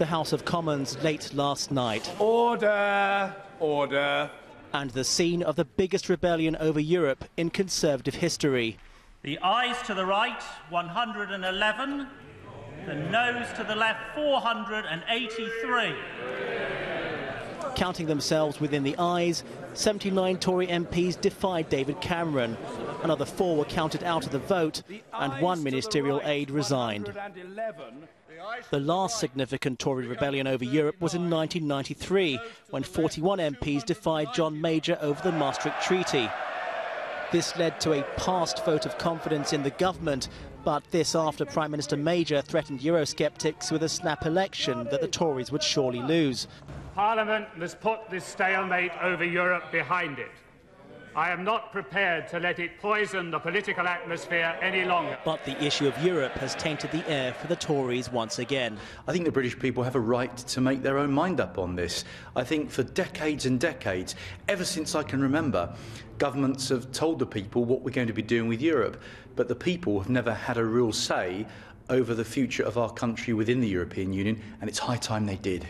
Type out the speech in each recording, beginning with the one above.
the House of Commons late last night. Order! Order! And the scene of the biggest rebellion over Europe in Conservative history. The ayes to the right, 111. The noes to the left, 483. Counting themselves within the ayes, 79 Tory MPs defied David Cameron. Another 4 were counted out of the vote, and 1 ministerial aide resigned. The last significant Tory rebellion over Europe was in 1993, when 41 MPs defied John Major over the Maastricht Treaty. This led to a past vote of confidence in the government, but this after Prime Minister Major threatened Eurosceptics with a snap election that the Tories would surely lose. Parliament must put this stalemate over Europe behind it. I am not prepared to let it poison the political atmosphere any longer. But the issue of Europe has tainted the air for the Tories once again. I think the British people have a right to make their own mind up on this. I think for decades and decades, ever since I can remember, governments have told the people what we're going to be doing with Europe, but the people have never had a real say over the future of our country within the European Union, and it's high time they did.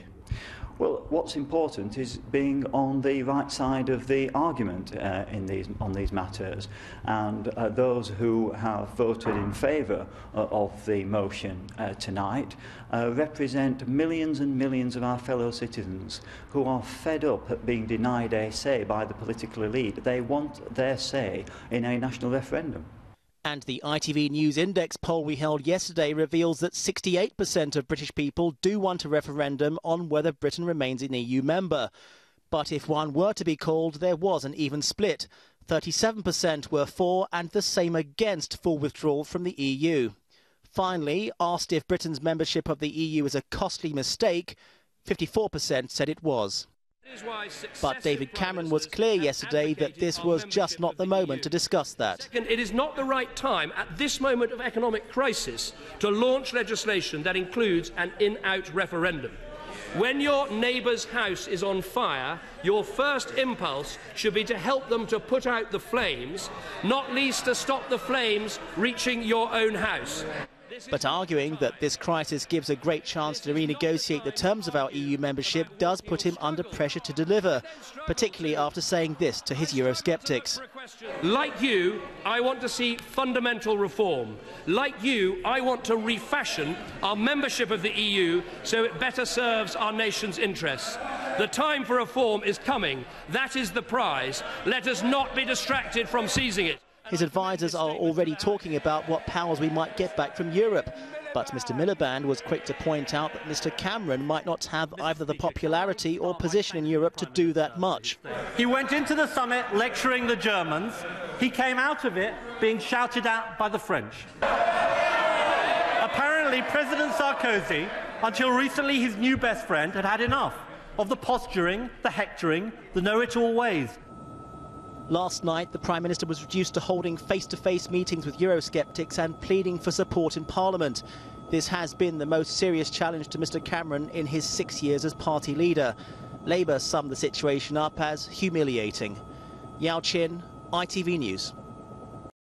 Well, what's important is being on the right side of the argument on these matters, and those who have voted in favour of the motion tonight represent millions and millions of our fellow citizens who are fed up at being denied a say by the political elite. They want their say in a national referendum. And the ITV News Index poll we held yesterday reveals that 68% of British people do want a referendum on whether Britain remains an EU member. But if one were to be called, there was an even split. 37% were for and the same against full withdrawal from the EU. Finally, asked if Britain's membership of the EU is a costly mistake, 54% said it was. But David Cameron was clear yesterday that this was just not the moment to discuss that. Second, it is not the right time at this moment of economic crisis to launch legislation that includes an in-out referendum. When your neighbour's house is on fire, your first impulse should be to help them to put out the flames, not least to stop the flames reaching your own house. But arguing that this crisis gives a great chance to renegotiate the terms of our EU membership does put him under pressure to deliver, particularly after saying this to his Eurosceptics. Like you, I want to see fundamental reform. Like you, I want to refashion our membership of the EU so it better serves our nation's interests. The time for reform is coming. That is the prize. Let us not be distracted from seizing it. His advisers are already talking about what powers we might get back from Europe. But Mr Miliband was quick to point out that Mr Cameron might not have either the popularity or position in Europe to do that much. He went into the summit lecturing the Germans. He came out of it being shouted at by the French. Apparently, President Sarkozy, until recently his new best friend, had had enough of the posturing, the hectoring, the know-it-all ways. Last night, the Prime Minister was reduced to holding face-to-face meetings with Eurosceptics and pleading for support in Parliament. This has been the most serious challenge to Mr Cameron in his 6 years as party leader. Labour summed the situation up as humiliating. Yao Chin, ITV News.